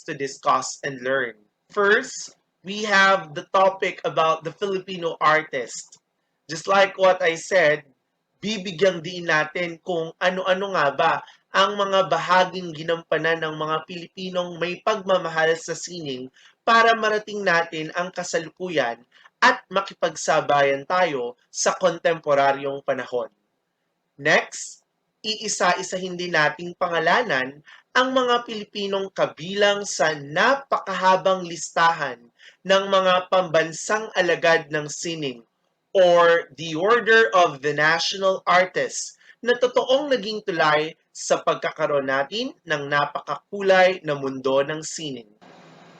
to discuss and learn. First, we have the topic about the Filipino artist. Just like what I said, bibigyan din natin kung ano-ano nga ba ang mga bahaging ginampanan ng mga Pilipinong may pagmamahal sa sining para marating natin ang kasalukuyan at makipagsabayan tayo sa kontemporaryong panahon. Next, iisa-isahin din nating pangalanan ang mga Pilipinong kabilang sa napakahabang listahan ng mga pambansang alagad ng sining or the Order of the National Artists na totoong naging tulay sa pagkakaroon natin ng napakakulay na mundo ng sining.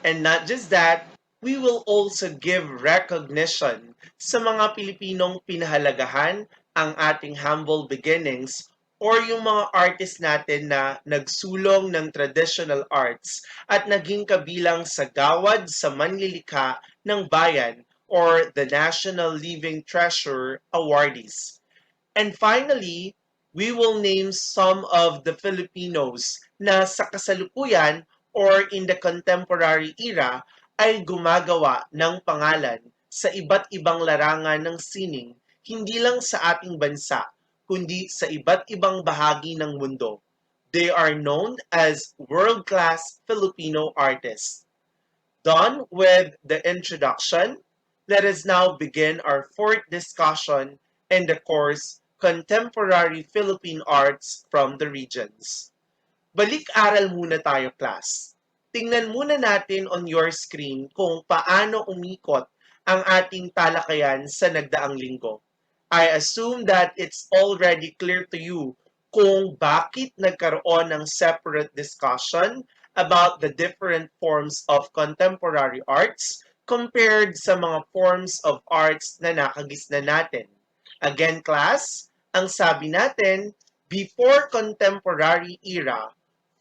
And not just that, we will also give recognition sa mga Pilipinong pinahalagahan ang ating humble beginnings or yung mga artist natin na nagsulong ng traditional arts at naging kabilang sa gawad sa manlilikha ng bayan or the National Living Treasure awardees. And finally, we will name some of the Filipinos na sa kasalukuyan or in the contemporary era ay gumagawa ng pangalan sa iba't ibang larangan ng sining, hindi lang sa ating bansa, kundi sa iba't ibang bahagi ng mundo. They are known as world-class Filipino artists. Done with the introduction, let us now begin our fourth discussion in the course Contemporary Philippine Arts from the Regions. Balik-aral muna tayo, class. Tingnan muna natin on your screen kung paano umikot ang ating talakayan sa nagdaang linggo. I assume that it's already clear to you kung bakit nagkaroon ng separate discussion about the different forms of contemporary arts compared sa mga forms of arts na nakagisna natin. Again, class, ang sabi natin, before contemporary era,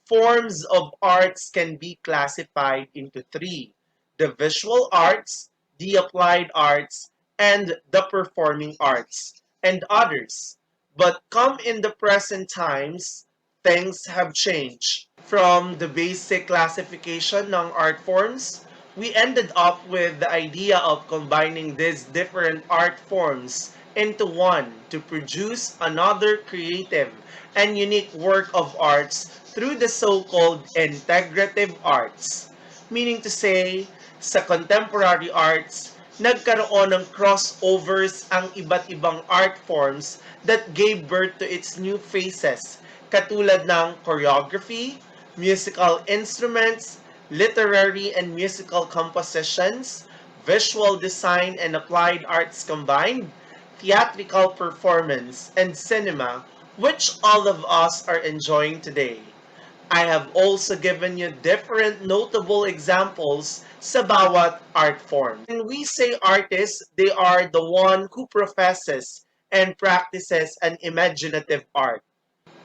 forms of arts can be classified into three: the visual arts, the applied arts, and the performing arts, and others. But come in the present times, things have changed. From the basic classification ng art forms, we ended up with the idea of combining these different art forms into one to produce another creative and unique work of arts through the so-called integrative arts. Meaning to say, sa contemporary arts, nagkaroon ng crossovers ang iba't ibang art forms that gave birth to its new faces, katulad ng choreography, musical instruments, literary and musical compositions, visual design and applied arts combined, theatrical performance, and cinema, which all of us are enjoying today. I have also given you different notable examples sa bawat art form. When we say artist, they are the one who professes and practices an imaginative art.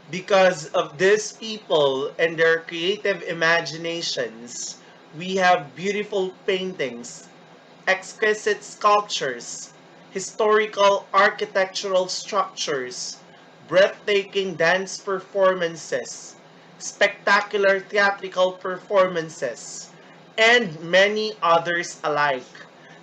Because of these people and their creative imaginations, we have beautiful paintings, exquisite sculptures, historical architectural structures, breathtaking dance performances, spectacular theatrical performances, and many others alike.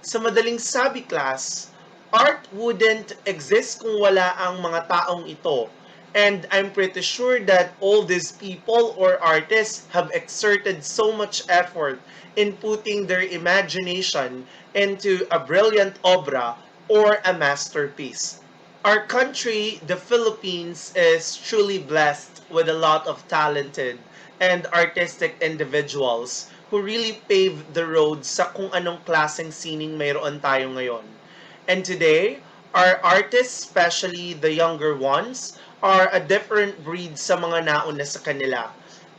Sa madaling sabi, class, art wouldn't exist kung wala ang mga taong ito. And I'm pretty sure that all these people or artists have exerted so much effort in putting their imagination into a brilliant obra or a masterpiece. Our country, the Philippines, is truly blessed with a lot of talented and artistic individuals who really paved the road sa kung anong klaseng sining mayroon tayo ngayon. And today, our artists, especially the younger ones, are a different breed sa mga nauna sa kanila.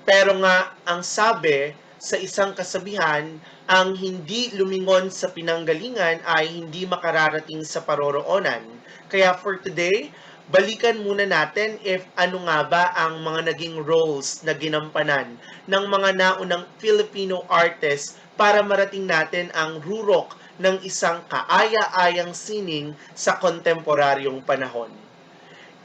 Pero nga, ang sabi sa isang kasabihan, ang hindi lumingon sa pinanggalingan ay hindi makararating sa paroroonan. Kaya for today, balikan muna natin if ano nga ba ang mga naging roles na ginampanan ng mga naunang Filipino artists para marating natin ang rurok ng isang kaaya-ayang sining sa kontemporaryong panahon.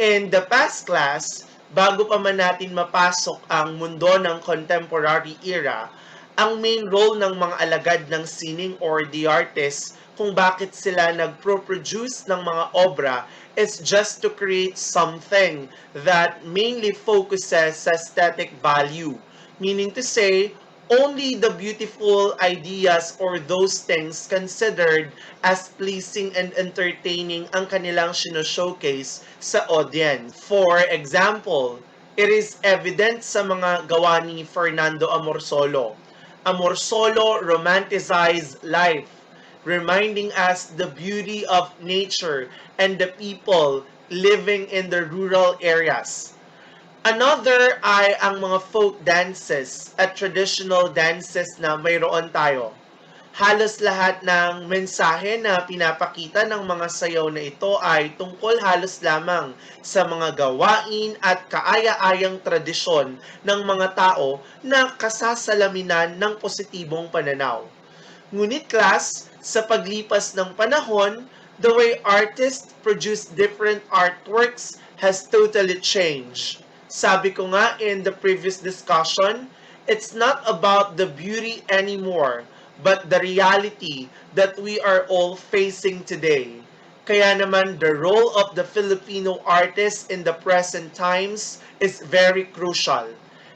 In the past class, bago pa man natin mapasok ang mundo ng contemporary era, Ang main role ng mga alagad ng sining or the artist kung bakit sila nagpro-produce ng mga obra is just to create something that mainly focuses sa aesthetic value. Meaning to say, only the beautiful ideas or those things considered as pleasing and entertaining ang kanilang showcase sa audience. For example, it is evident sa mga gawa ni Fernando Amorsolo. Amorsolo romanticized life, reminding us the beauty of nature and the people living in the rural areas. Another ay ang mga folk dances at traditional dances na mayroon tayo. Halos lahat ng mensahe na pinapakita ng mga sayaw na ito ay tungkol halos lamang sa mga gawain at kaaya-ayang tradisyon ng mga tao na kasasalaminan ng positibong pananaw. Ngunit class, sa paglipas ng panahon, the way artists produce different artworks has totally changed. Sabi ko nga in the previous discussion, it's not about the beauty anymore, but the reality that we are all facing today. Kaya naman, the role of the Filipino artist in the present times is very crucial.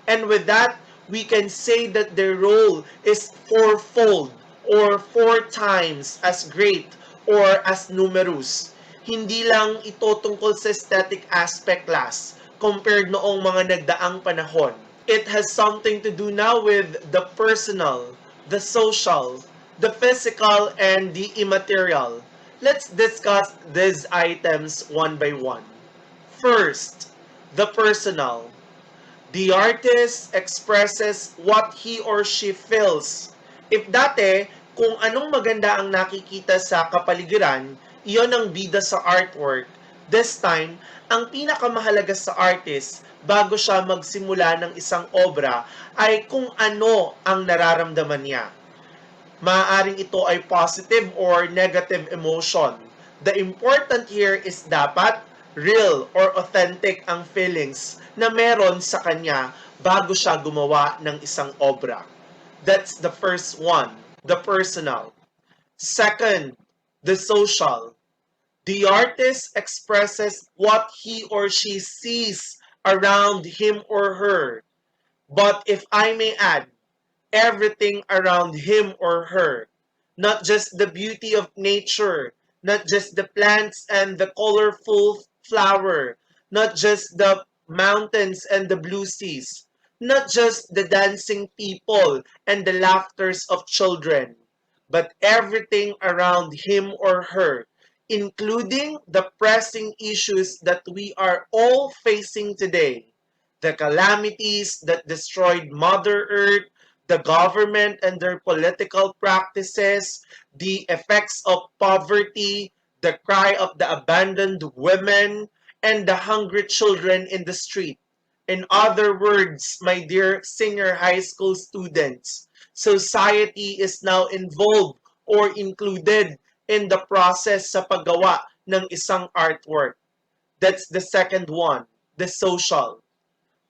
And with that, we can say that their role is fourfold or four times as great or as numerous. Hindi lang ito tungkol sa aesthetic aspect class compared noong mga nagdaang panahon. It has something to do now with the personal, the social, the physical, and the immaterial. Let's discuss these items one by one. First, the personal. The artist expresses what he or she feels. If dati, kung anong maganda ang nakikita sa kapaligiran, iyon ang bida sa artwork. This time, ang pinakamahalaga sa artist bago siya magsimula ng isang obra ay kung ano ang nararamdaman niya. Maaaring ito ay positive or negative emotion. The important here is dapat real or authentic ang feelings na meron sa kanya bago siya gumawa ng isang obra. That's the first one, the personal. Second, the social. The artist expresses what he or she sees around him or her. But if I may add, everything around him or her. Not just the beauty of nature, not just the plants and the colorful flower, not just the mountains and the blue seas, not just the dancing people and the laughters of children, but everything around him or her, including the pressing issues that we are all facing today, the calamities that destroyed Mother Earth, the government and their political practices, the effects of poverty, the cry of the abandoned women, and the hungry children in the street. In other words, my dear senior high school students, society is now involved or included in the process sa paggawa ng isang artwork. That's the second one, the social.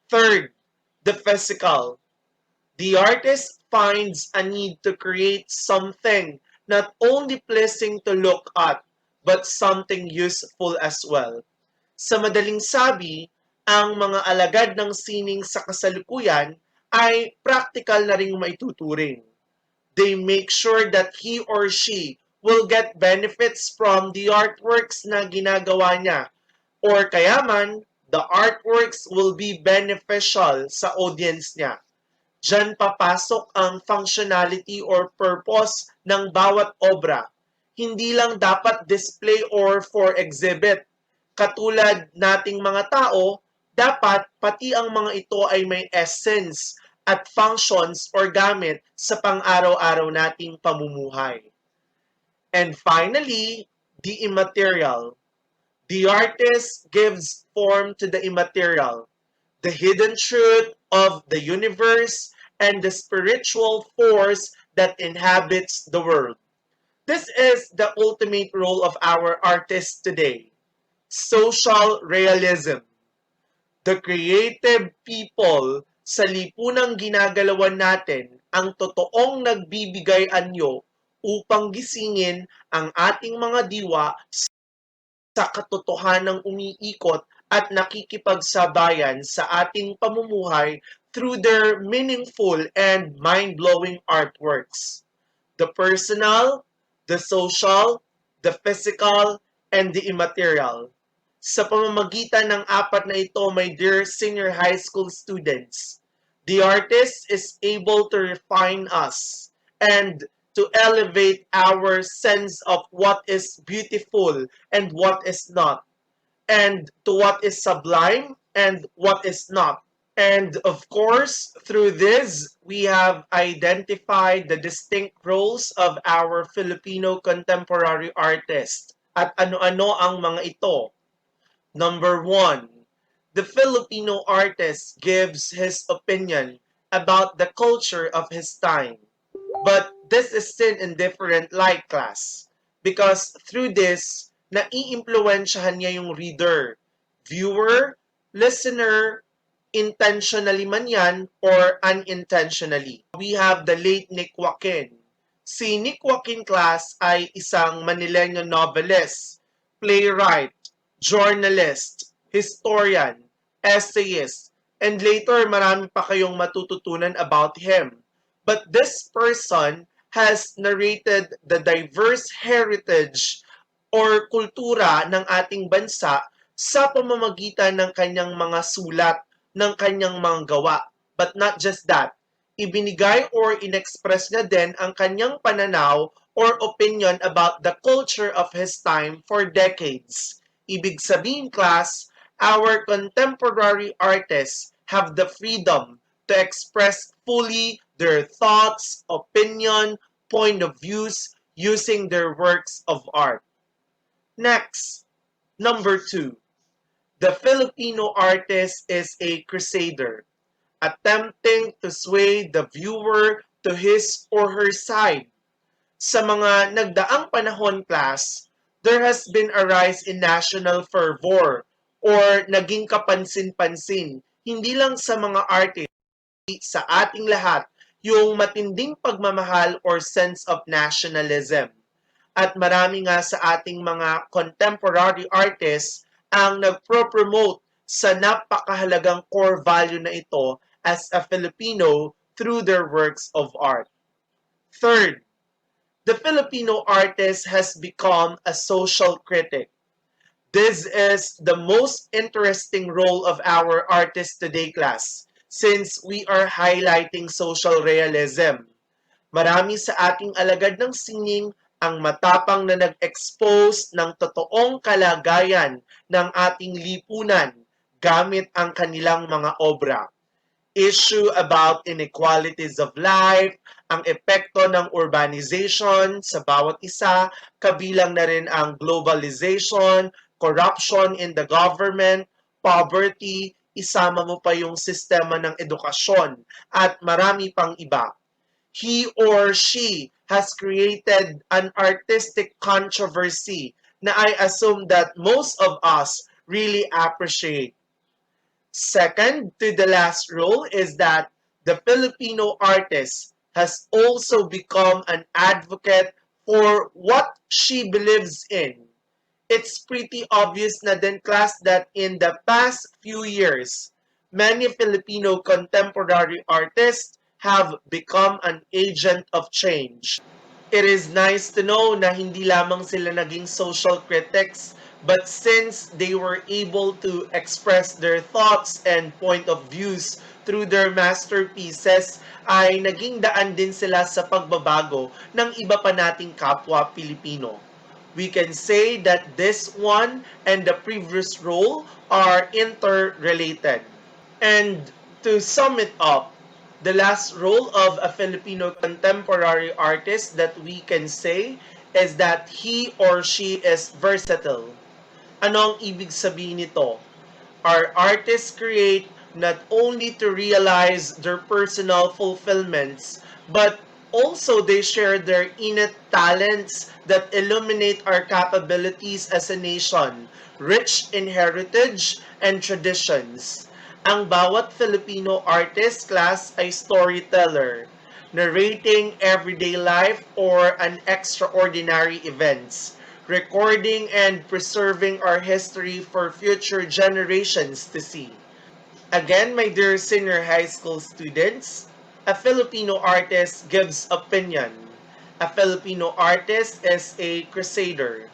Third, the physical. The artist finds a need to create something not only pleasing to look at, but something useful as well. Sa madaling sabi, ang mga alagad ng sining sa kasalukuyan ay practical na ring maituturing. They make sure that he or she will get benefits from the artworks na ginagawa niya. Or kaya man, the artworks will be beneficial sa audience niya. Diyan papasok ang functionality or purpose ng bawat obra. Hindi lang dapat display or for exhibit. Katulad nating mga tao, dapat pati ang mga ito ay may essence at functions or gamit sa pang-araw-araw nating pamumuhay. And finally, the immaterial. The artist gives form to the immaterial, the hidden truth of the universe, and the spiritual force that inhabits the world. This is the ultimate role of our artists today. Social realism. The creative people sa lipunang ginagalawan natin ang totoong nagbibigay anyo upang gisingin ang ating mga diwa sa katotohanang umiikot at nakikipagsabayan sa ating pamumuhay through their meaningful and mind-blowing artworks. The personal, the social, the physical, and the immaterial. Sa pamamagitan ng apat na ito, my dear senior high school students, the artist is able to refine us and to elevate our sense of what is beautiful and what is not, and to what is sublime and what is not. And of course, through this, we have identified the distinct roles of our Filipino contemporary artists. At ano-ano ang mga ito? Number one, the Filipino artist gives his opinion about the culture of his time. But this is still in different light class. Because through this, naiimpluwensyahan niya yung reader, viewer, listener, intentionally man yan or unintentionally. We have the late Nick Joaquin. Si Nick Joaquin class ay isang Manileño novelist, playwright, journalist, historian, essayist, and later marami pa kayong matututunan about him. But this person has narrated the diverse heritage or kultura ng ating bansa sa pamamagitan ng kanyang mga sulat, ng kanyang mga gawa. But not just that, ibinigay or inexpress niya din ang kanyang pananaw or opinion about the culture of his time for decades. Ibig sabihin, class, our contemporary artists have the freedom to express fully their thoughts, opinion, point of views using their works of art. Next, number two, the Filipino artist is a crusader, attempting to sway the viewer to his or her side. Sa mga nagdaang panahon, class, there has been a rise in national fervor or naging kapansin-pansin, hindi lang sa mga artist, sa ating lahat, yung matinding pagmamahal or sense of nationalism. At marami nga sa ating mga contemporary artists ang nagpro-promote sa napakahalagang core value na ito as a Filipino through their works of art. Third, the Filipino artist has become a social critic. This is the most interesting role of our artist today, class, since we are highlighting social realism. Marami sa ating alagad ng sining ang matapang na nag-expose ng totoong kalagayan ng ating lipunan gamit ang kanilang mga obra. Issue about inequalities of life, ang epekto ng urbanization sa bawat isa, kabilang na rin ang globalization, corruption in the government, poverty, isama mo pa yung sistema ng edukasyon, at marami pang iba. He or she has created an artistic controversy na I assume that most of us really appreciate. Second to the last role is that the Filipino artist has also become an advocate for what she believes in. It's pretty obvious na din, class, that in the past few years, many Filipino contemporary artists have become an agent of change. It is nice to know na hindi lamang sila naging social critics, but since they were able to express their thoughts and point of views through their masterpieces, ay naging daan din sila sa pagbabago ng iba pa nating kapwa Pilipino. We can say that this one and the previous role are interrelated. And to sum it up, the last role of a Filipino contemporary artist that we can say is that he or she is versatile. Ano ang ibig sabihin nito? Our artists create not only to realize their personal fulfillments, but also they share their innate talents that illuminate our capabilities as a nation, rich in heritage and traditions. Ang bawat Filipino artist, class, ay storyteller. narrating everyday life or an extraordinary events, recording and preserving our history for future generations to see. Again, my dear senior high school students, a Filipino artist gives opinion. A Filipino artist is a crusader.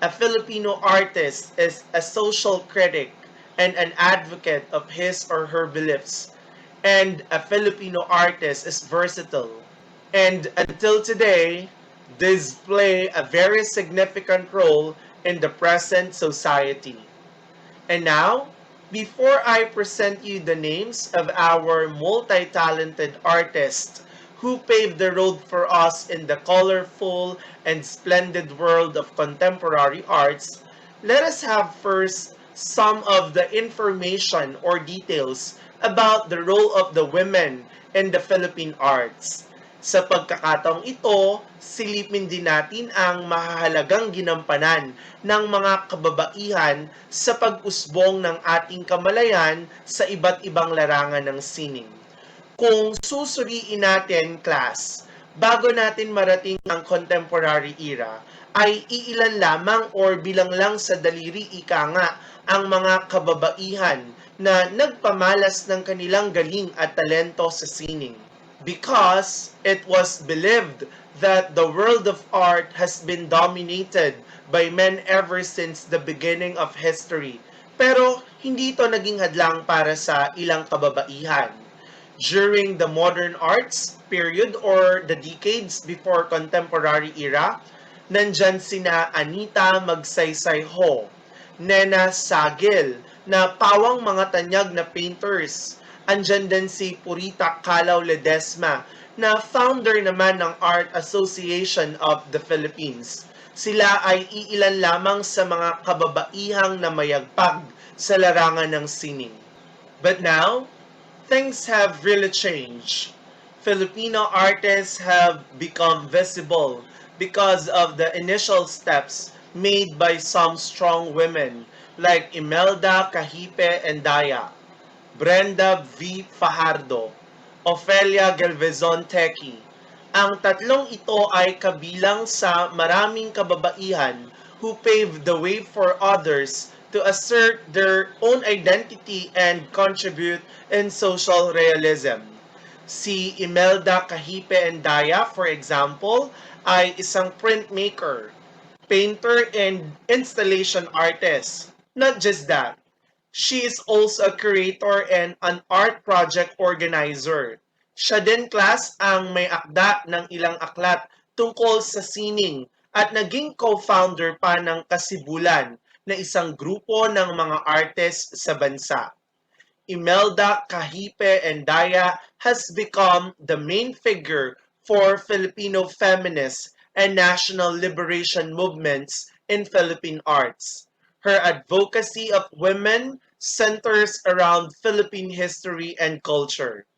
A Filipino artist is a social critic and an advocate of his or her beliefs. And a Filipino artist is versatile. And until today, these play a very significant role in the present society. And now, before I present you the names of our multi-talented artists who paved the road for us in the colorful and splendid world of contemporary arts, let us have first some of the information or details about the role of the women in the Philippine arts. Sa pagkakataong ito, silipin din natin ang mahahalagang ginampanan ng mga kababaihan sa pag-usbong ng ating kamalayan sa iba't ibang larangan ng sining. Kung susuriin natin, class, bago natin marating ang contemporary era, ay iilan lamang or bilang lang sa daliri ika nga ang mga kababaihan na nagpamalas ng kanilang galing at talento sa sining. Because it was believed that the world of art has been dominated by men ever since the beginning of history. Pero hindi ito naging hadlang para sa ilang kababaihan. During the modern arts period or the decades before contemporary era, nandyan sina Anita Magsaysay Ho, Nena Sagil, na pawang mga tanyag na painters. Andyan din si Purita Calaw Ledesma, na founder naman ng Art Association of the Philippines. Sila ay iilan lamang sa mga kababaihang na mayagpag sa larangan ng sining. But now, things have really changed. Filipino artists have become visible because of the initial steps made by some strong women like Imelda Cahipe and Daya, Brenda V. Fajardo, Ofelia Galvezon Teki. Ang tatlong ito ay kabilang sa maraming kababaihan who paved the way for others to assert their own identity and contribute in social realism. Si Imelda Cahipe and Daya, for example, ay isang printmaker, painter, and installation artist. Not just that, she is also a curator and an art project organizer. Siya din, class, ang may akda ng ilang aklat tungkol sa sining at naging co-founder pa ng Kasibulan na isang grupo ng mga artists sa bansa. Imelda Cahipe and Daya has become the main figure for Filipino feminist and national liberation movements in Philippine arts. Her advocacy of women centers around Philippine history and culture.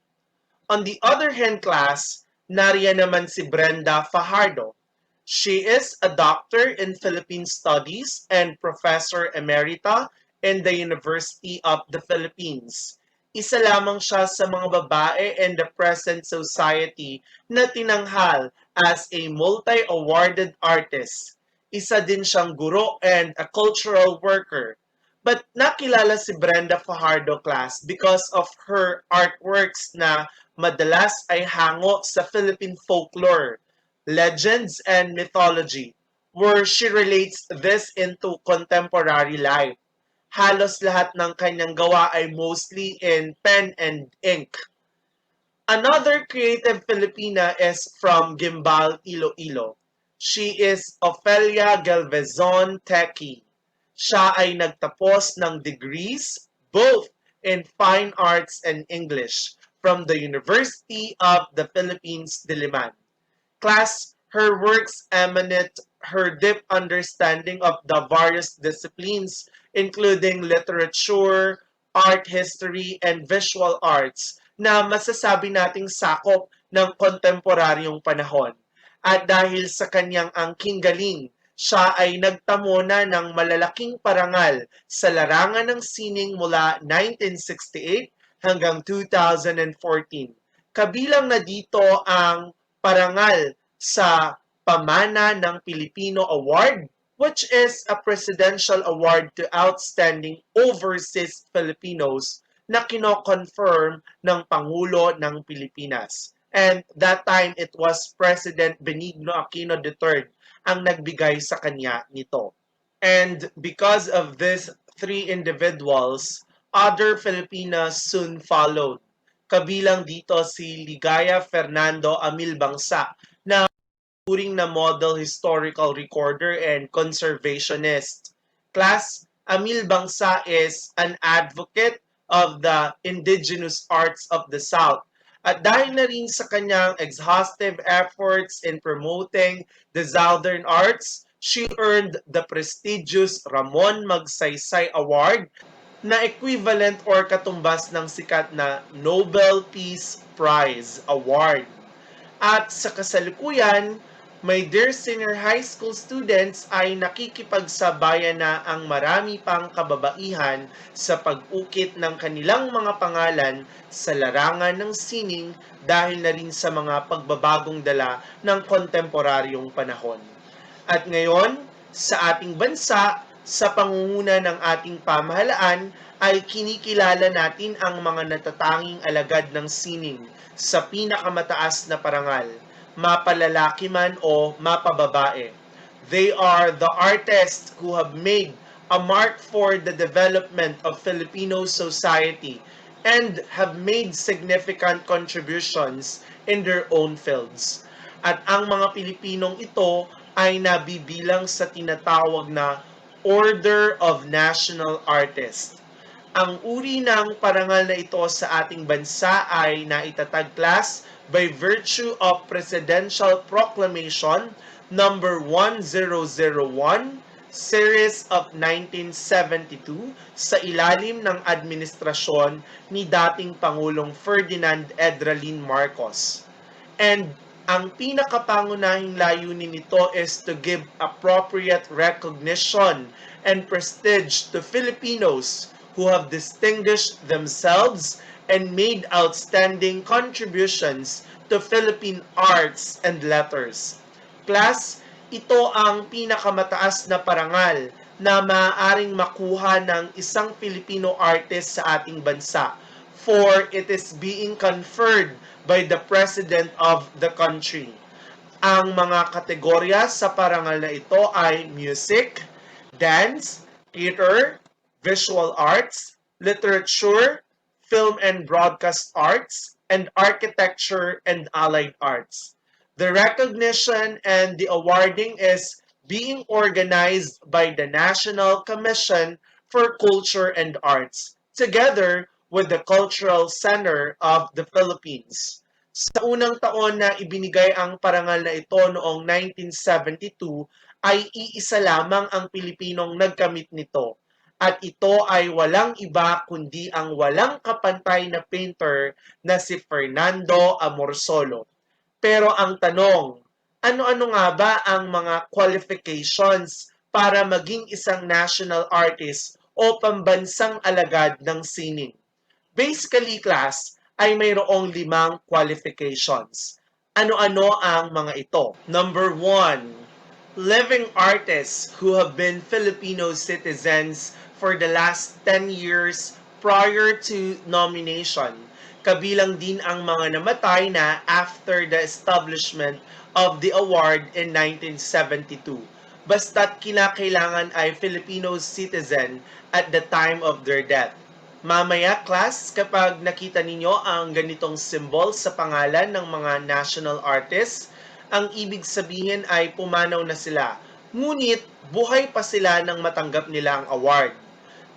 On the other hand, class, nariyan naman si Brenda Fajardo. She is a doctor in Philippine Studies and Professor Emerita in the University of the Philippines. Isa lamang siya sa mga babae in the present society na tinanghal as a multi-awarded artist. Isa din siyang guro and a cultural worker. But nakilala si Brenda Fajardo, class, because of her artworks na madalas ay hango sa Philippine folklore, legends, and mythology, where she relates this into contemporary life. Halos lahat ng kanyang gawa ay mostly in pen and ink. Another creative Filipina is from Gimbal, Iloilo. She is Ofelia Galvezon Teki. Siya ay nagtapos ng degrees both in Fine Arts and English from the University of the Philippines, Diliman. Class, her works emanate her deep understanding of the various disciplines, including literature, art history, and visual arts, na masasabi nating sakop ng kontemporaryong panahon. At dahil sa kanyang angking galing, siya ay nagtamo na ng malalaking parangal sa larangan ng sining mula 1968 hanggang 2014. Kabilang na dito ang parangal sa Pamana ng Pilipino Award, which is a presidential award to outstanding overseas Filipinos na kino-confirm ng Pangulo ng Pilipinas. And that time, it was President Benigno Aquino III ang nagbigay sa kanya nito. And because of these three individuals, other Filipinas soon followed. Kabilang dito si Ligaya Fernando Amil Bangsa na turing na model historical recorder and conservationist. Class, Amil Bangsa is an advocate of the indigenous arts of the South. At dahil na rin sa kanyang exhaustive efforts in promoting the Southern arts, she earned the prestigious Ramon Magsaysay Award na equivalent or katumbas ng sikat na Nobel Peace Prize Award. At sa kasalukuyan, my dear senior high school students ay nakikipagsabayan na ang marami pang kababaihan sa pag-ukit ng kanilang mga pangalan sa larangan ng sining dahil na rin sa mga pagbabagong dala ng kontemporaryong panahon. At ngayon, sa ating bansa, sa pangunguna ng ating pamahalaan, ay kinikilala natin ang mga natatanging alagad ng sining sa pinakamataas na parangal, mapalalaki man o mapababae. They are the artists who have made a mark for the development of Filipino society and have made significant contributions in their own fields. At ang mga Pilipinong ito ay nabibilang sa tinatawag na Order of National Artists. Ang uri ng parangal na ito sa ating bansa ay naitatag class by virtue of Presidential Proclamation number 1001 series of 1972 sa ilalim ng administrasyon ni dating Pangulong Ferdinand Edralin Marcos. And ang pinakapangunahing layunin nito is to give appropriate recognition and prestige to Filipinos who have distinguished themselves and made outstanding contributions to Philippine arts and letters. Class, ito ang pinakamataas na parangal na maaaring makuha ng isang Filipino artist sa ating bansa, for it is being conferred by the President of the country. Ang mga kategorya sa parangal na ito ay music, dance, theater, visual arts, literature, film and broadcast arts, and architecture and allied arts. The recognition and the awarding is being organized by the National Commission for Culture and Arts, together with the Cultural Center of the Philippines. Sa unang taon na ibinigay ang parangal na ito noong 1972, ay iisa lamang ang Pilipinong nagkamit nito. At ito ay walang iba kundi ang walang kapantay na painter na si Fernando Amorsolo. Pero ang tanong, ano-ano nga ba ang mga qualifications para maging isang national artist o pambansang alagad ng sining? Basically, class, ay mayroong 5 qualifications. Ano-ano ang mga ito? Number 1, living artists who have been Filipino citizens for the last 10 years prior to nomination. Kabilang din ang mga namatay na after the establishment of the award in 1972. Basta't kinakailangan ay Filipino citizen at the time of their death. Mamaya, class, kapag nakita ninyo ang ganitong symbol sa pangalan ng mga national artists, ang ibig sabihin ay pumanaw na sila. Ngunit, buhay pa sila nang matanggap nila ang award.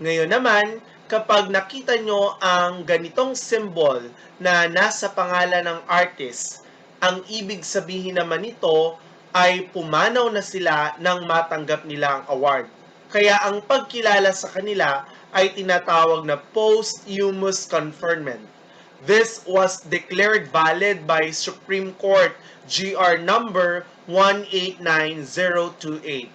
Ngayon naman, kapag nakita nyo ang ganitong symbol na nasa pangalan ng artist, ang ibig sabihin naman nito ay pumanaw na sila nang matanggap nila ang award. Kaya ang pagkilala sa kanila ay tinatawag na posthumous confernment. This was declared valid by Supreme Court GR number 189028.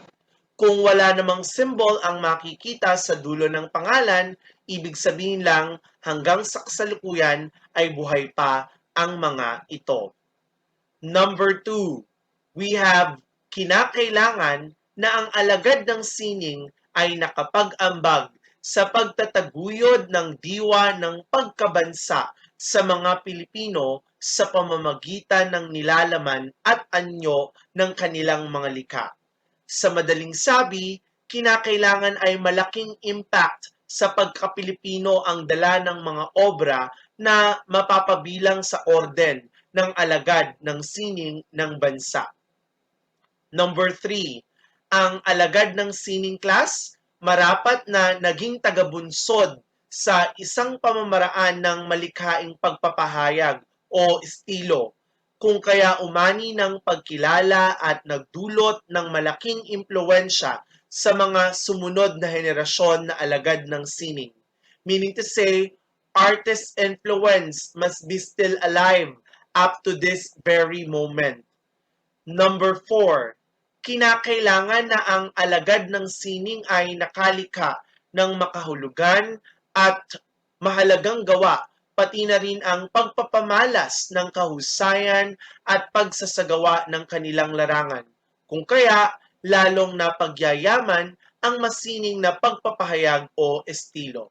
Kung wala namang symbol ang makikita sa dulo ng pangalan, ibig sabihin lang hanggang sa kasalukuyan ay buhay pa ang mga ito. Number 2, we have kinakailangan na ang alagad ng sining ay nakapag-ambag sa pagtataguyod ng diwa ng pagkabansa sa mga Pilipino sa pamamagitan ng nilalaman at anyo ng kanilang mga likha. Sa madaling sabi, kinakailangan ay malaking impact sa pagka-Pilipino ang dala ng mga obra na mapapabilang sa orden ng alagad ng sining ng bansa. Number 3, ang alagad ng sining class marapat na naging tagabunsod sa isang pamamaraan ng malikhaing pagpapahayag o estilo, kung kaya umani ng pagkilala at nagdulot ng malaking impluensya sa mga sumunod na henerasyon na alagad ng sining. Meaning to say, artist influence must be still alive up to this very moment. Number 4, kinakailangan na ang alagad ng sining ay nakalikha ng makahulugan at mahalagang gawa, pati na rin ang pagpapamalas ng kahusayan at pagsasagawa ng kanilang larangan. Kung kaya, lalong napagyayaman ang masining na pagpapahayag o estilo.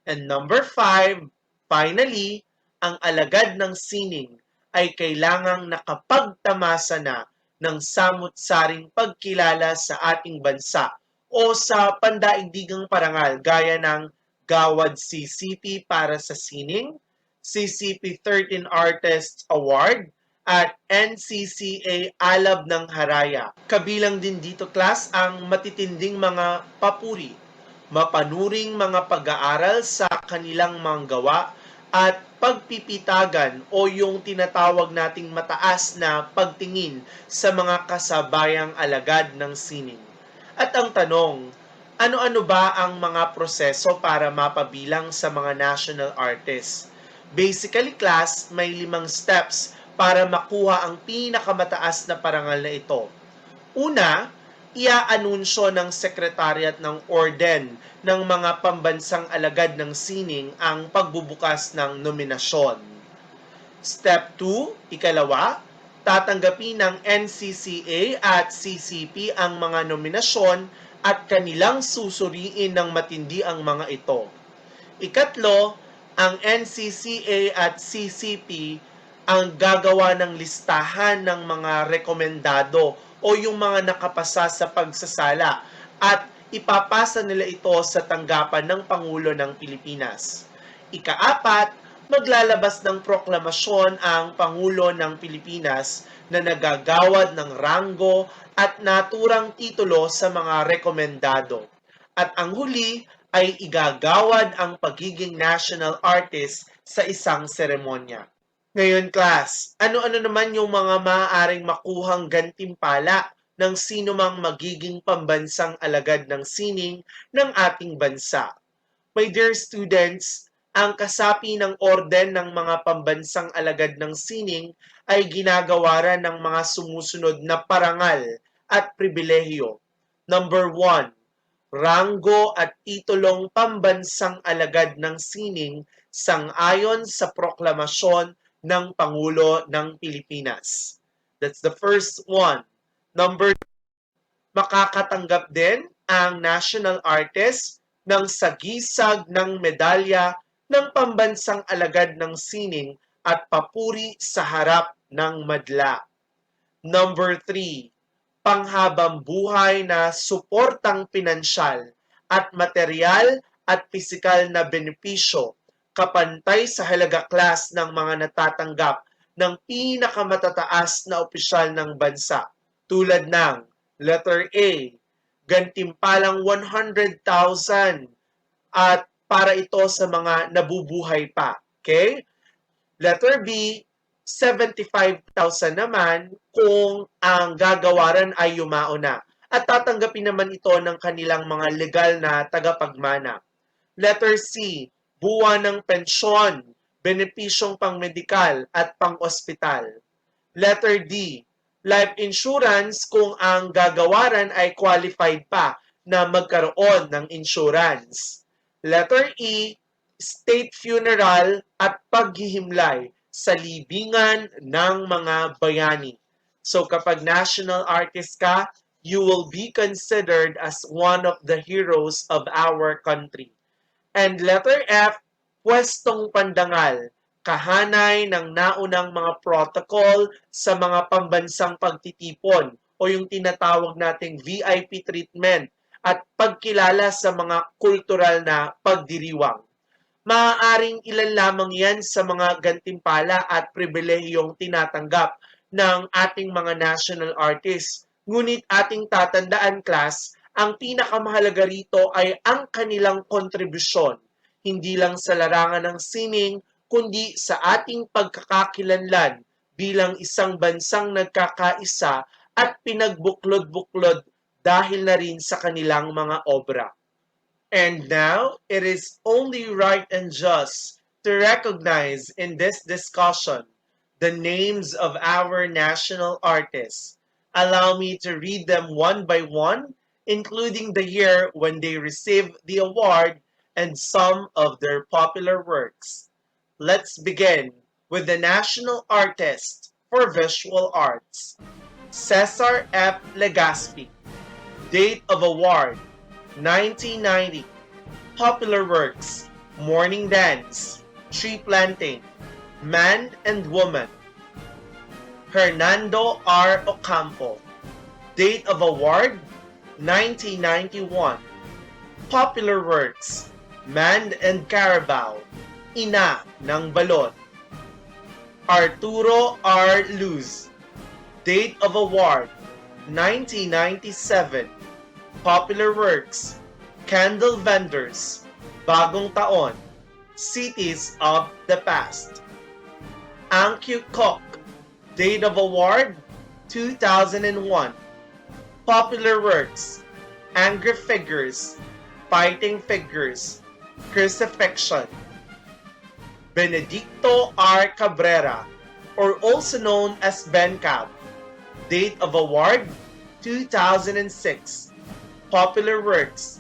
And number 5, finally, ang alagad ng sining ay kailangang nakapagtamasa na ng samut-saring pagkilala sa ating bansa o sa pandaigdigang parangal gaya ng Gawad CCP para sa sining, CCP 13 Artists Award, at NCCA Alab ng Haraya. Kabilang din dito, class, ang matitinding mga papuri, mapanuring mga pag-aaral sa kanilang mga gawa at pagpipitagan o yung tinatawag nating mataas na pagtingin sa mga kasabayang alagad ng sining. At ang tanong, ano-ano ba ang mga proseso para mapabilang sa mga national artists? Basically, class, may 5 steps para makuha ang pinakamataas na parangal na ito. Una, ia-anunsyo ng Secretariat ng Orden ng mga pambansang alagad ng sining ang pagbubukas ng nominasyon. Step 2, ikalawa, tatanggapin ng NCCA at CCP ang mga nominasyon at kanilang susuriin ng matindi ang mga ito. Ikatlo, ang NCCA at CCP ang gagawa ng listahan ng mga rekomendado o yung mga nakapasa sa pagsasala at ipapasa nila ito sa tanggapan ng Pangulo ng Pilipinas. Ika-4, maglalabas ng proklamasyon ang Pangulo ng Pilipinas na nagagawad ng ranggo at naturang titulo sa mga rekomendado. At ang huli ay igagawad ang pagiging national artist sa isang seremonya. Ngayon, class, ano-ano naman yung mga maaaring makuhang gantimpala ng sino mang magiging pambansang alagad ng sining ng ating bansa? My dear students, ang kasapi ng orden ng mga pambansang alagad ng sining ay ginagawaran ng mga sumusunod na parangal at pribilehyo. Number 1, ranggo at titulong pambansang alagad ng sining sang-ayon sa proklamasyon ng Pangulo ng Pilipinas. That's the first one. Number 2, makakatanggap din ang national artist ng sagisag ng medalya ng pambansang alagad ng sining at papuri sa harap ng madla. Number 3, panghabang buhay na suportang pinansyal at material at pisikal na benepisyo kapantay sa halaga class ng mga natatanggap ng pinakamatataas na opisyal ng bansa tulad ng letter A, gantimpalang 100,000 at para ito sa mga nabubuhay pa. Okay? Letter B, 75,000 naman kung ang gagawaran ay yumao na. At tatanggapin naman ito ng kanilang mga legal na tagapagmana. Letter C, buwan ng pensyon, benepisyong pangmedikal at pang-ospital. Letter D, life insurance kung ang gagawaran ay qualified pa na magkaroon ng insurance. Letter E, state funeral at paghihimlay sa libingan ng mga bayani. So kapag national artist ka, you will be considered as one of the heroes of our country. And letter F, pwestong pandangal, kahanay ng naunang mga protocol sa mga pambansang pagtitipon o yung tinatawag nating VIP treatment at pagkilala sa mga kultural na pagdiriwang. Maaaring ilan lamang yan sa mga gantimpala at pribilehiyong tinatanggap ng ating mga national artists. Ngunit ating tatandaan, class, ang pinakamahalaga rito ay ang kanilang kontribusyon, hindi lang sa larangan ng sining, kundi sa ating pagkakakilanlan bilang isang bansang nagkakaisa at pinagbuklod-buklod dahil na rin sa kanilang mga obra. And now, it is only right and just to recognize in this discussion the names of our national artists. Allow me to read them one by one, including the year when they received the award and some of their popular works. Let's begin with the national artist for visual arts, Cesar F. Legaspi. Date of award 1990. Popular works: Morning Dance, Tree Planting, Man and Woman. Hernando R. Ocampo. Date of award 1991. Popular works: Man and Carabao, Ina ng Balon. Arturo R. Luz. Date of award 1997. Popular works: Candle Vendors, Bagong Taon, Cities of the Past. Ankyu Kok. Date of award 2001. Popular works: Angry Figures, Fighting Figures, Crucifixion. Benedicto R. Cabrera, or also known as Ben Cab. Date of award 2006. Popular works: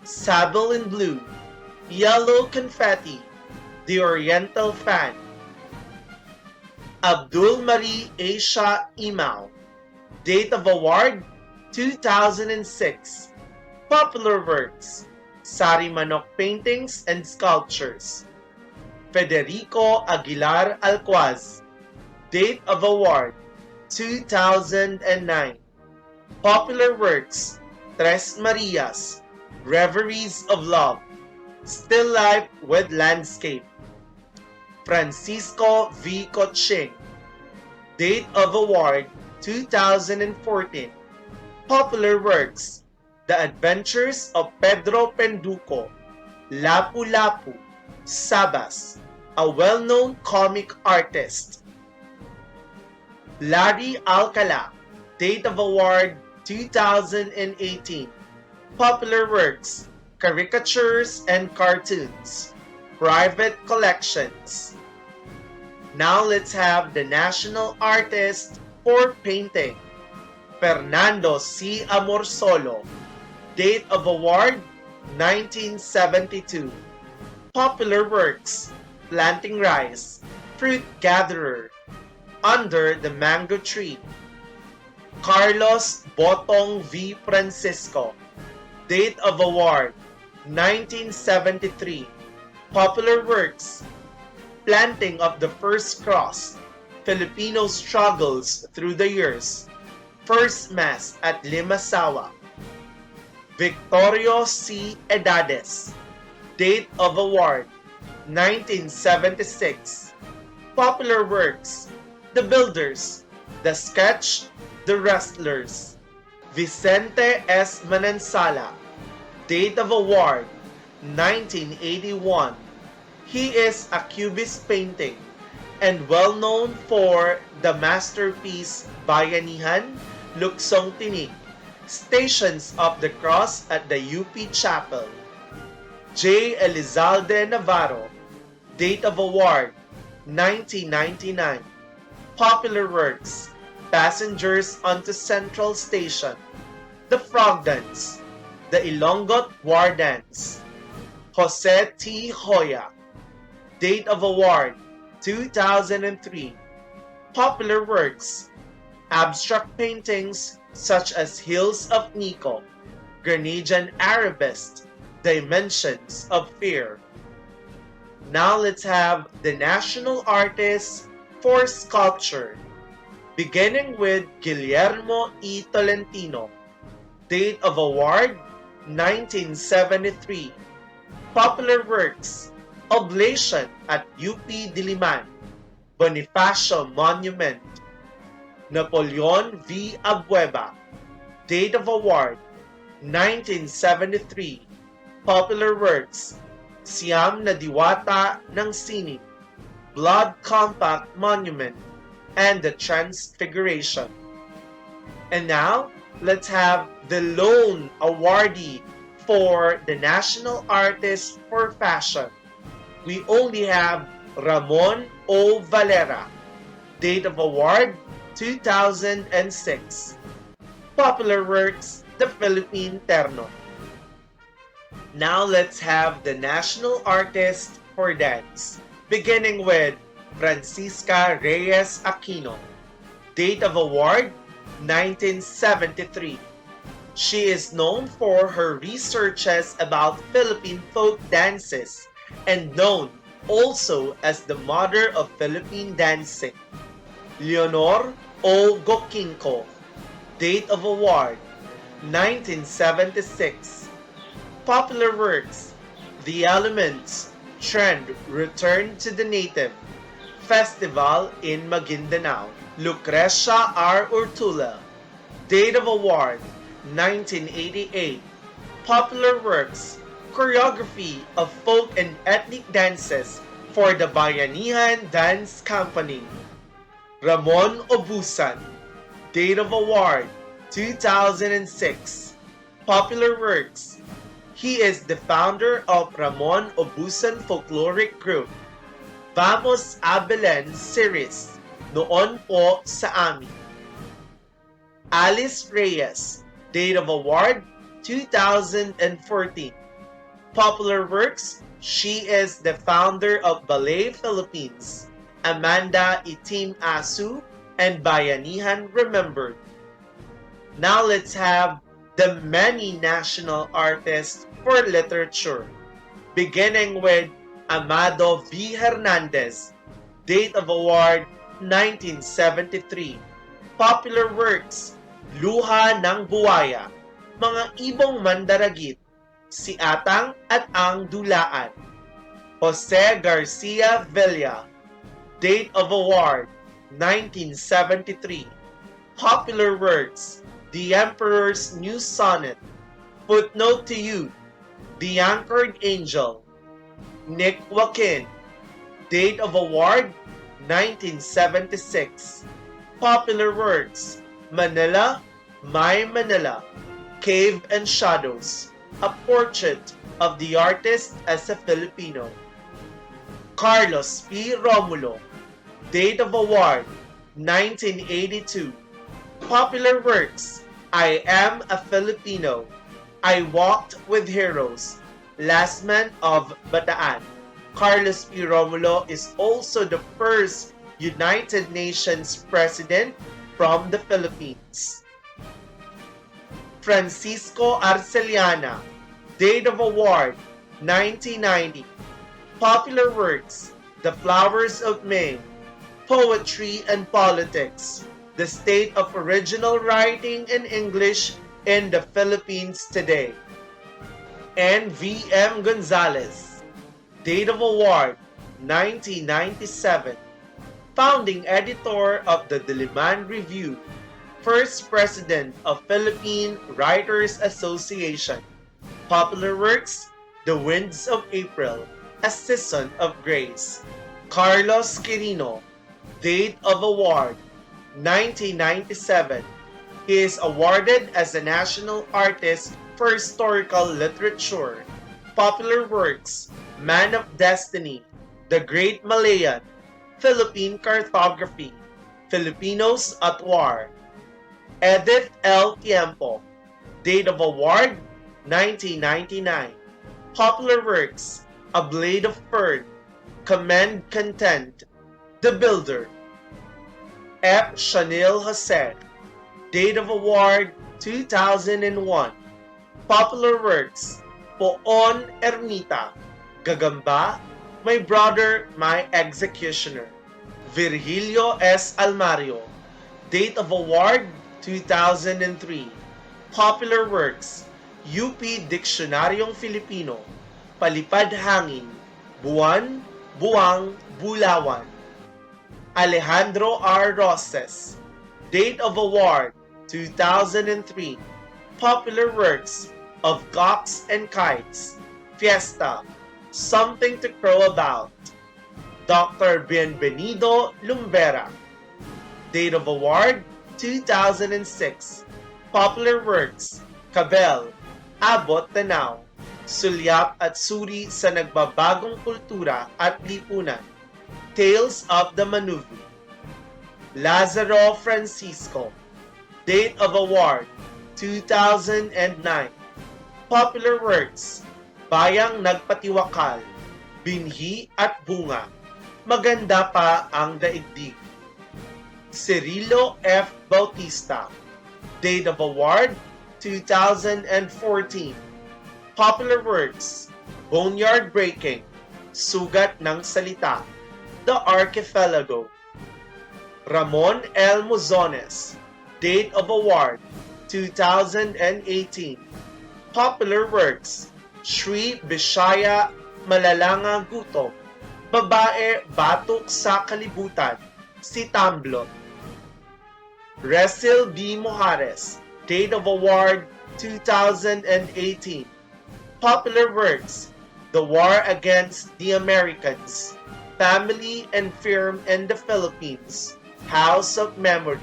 Sable in Blue, Yellow Confetti, The Oriental Fan. Abdul Marie Aisha Imao. Date of award 2006. Popular works: Sari Manok Paintings and Sculptures. Federico Aguilar Alquaz. Date of award 2009. Popular works: Tres Marias, Reveries of Love, Still Life with Landscape. Francisco V. Coching. Date of award 2014. Popular works: The Adventures of Pedro Penduko, Lapu-Lapu, Sabas, a well-known comic artist. Larry Alcala. Date of award 2018. Popular works: Caricatures and Cartoons, Private Collections. Now let's have the national artist for painting, Fernando C. Amorsolo. Date of award 1972. Popular works: Planting Rice, Fruit Gatherer, Under the Mango Tree. Carlos Botong V. Francisco. Date of award 1973. Popular works: Planting of the First Cross, Filipino Struggles Through the Years, First Mass at Limasawa. Victorio C. Edades. Date of award 1976. Popular works: The Builders, The Sketch, The Wrestlers. Vicente S. Manansala. Date of award 1981. He is a cubist painting and well known for the masterpiece Bayanihan, Luksong Tinik, Stations of the Cross at the UP Chapel. J. Elizalde Navarro. Date of award 1999. Popular works: Passengers onto Central Station, The Frog Dance, The Ilonggot War Dance. Jose T. Hoya. Date of award 2003. Popular works: abstract paintings such as Hills of Nico, Grenadian Arabist, Dimensions of Fear. Now let's have the national artists for sculpture, beginning with Guillermo E. Tolentino. Date of award: 1973. Popular works: Oblation at UP Diliman, Bonifacio Monument, Napoleon v. Abueva. Date of award: 1973. Popular works: Siyam na Diwata ng Sining, Blood Compact Monument, and the Transfiguration. And now, let's have the lone awardee for the National Artist for Fashion. We only have Ramon O. Valera. Date of award: 2006. Popular works: The Philippine Terno. Now let's have the National Artist for Dance, beginning with Francisca Reyes Aquino. Date of award: 1973. She is known for her researches about Philippine folk dances and known also as the mother of Philippine dancing. Leonor O. Gokinko. Date of award: 1976. Popular works: The Elements, Trend Return to the Native, Festival in Maguindanao. Lucrecia R. Urtula. Date of award: 1988. Popular works: Choreography of folk and ethnic dances for the Bayanihan Dance Company. Ramon Obusan. Date of award: 2006. Popular works: He is the founder of Ramon Obusan Folkloric Group. Vamos a Belen series, Noon Po sa Amin. Alice Reyes. Date of award: 2014. Popular works: She is the founder of Ballet Philippines, Amanda Itim Asu, and Bayanihan Remembered. Now let's have the many national artists for literature, beginning with Amado V. Hernandez. Date of award: 1973. Popular works: Luha ng Buwaya, Mga Ibong Mandaragit, Si Atang at ang Dulaan. Jose Garcia Villa. Date of award: 1973. Popular works: The Emperor's New Sonnet, Footnote to Youth, The Anchored Angel. Nick Joaquin. Date of award: 1976. Popular works: Manila, My Manila, Cave and Shadows, A Portrait of the Artist as a Filipino. Carlos P. Romulo. Date of award: 1982. Popular works: I Am a Filipino, I Walked with Heroes, Last Man of Bataan. Carlos P. Romulo is also the first United Nations President from the Philippines. Francisco Arceliana. Date of award: 1990. Popular works: The Flowers of May, Poetry and Politics, The State of Original Writing in English in the Philippines Today. And V. M. Gonzalez. Date of award: 1997. Founding editor of the Diliman Review, first president of Philippine Writers Association. Popular works: The Winds of April, A Season of Grace. Carlos Quirino. Date of award: 1997. He is awarded as a National Artist for Historical Literature. Popular works: Man of Destiny, The Great Malayan, Philippine Cartography, Filipinos at War. Edith L. Tiempo. Date of award: 1999. Popular works: A Blade of Fern, Commend Content, The Builder. F. Chanel Jose. Date of award 2001. Popular works: Poon Ermita, Gagamba, My Brother, My Executioner. Virgilio S. Almario. Date of award 2003. Popular works: UP Diksionaryong Filipino, Palipad Hangin, Buwan, Buwang, Bulawan. Alejandro R. Roses. Date of award 2003. Popular works: Of Cocks and Kites, Fiesta, Something to Crow About. Dr. Bienvenido Lumbera. Date of award 2006. Popular works: Kabel, Abot Tanaw, Sulyap at Suri sa Nagbabagong Kultura at Lipunan. Tales of the Manuvi. Lazaro Francisco. Date of award 2009. Popular works: Bayang Nagpatiwakal, Binhi at Bunga, Maganda pa ang Daigdig. Cirilo F. Bautista. Date of award 2014. Popular works: Boneyard Breaking, Sugat ng Salita, The Archipelago. Ramon L. Muzones. Date of award 2018. Popular works: Sri Bishaya Malalanga Gutom, Babae Batok sa Kalibutan, Si Tamblot. Resil B. Mojares. Date of award 2018. Popular works: The War Against the Americans, Family and Firm in the Philippines, House of Memory.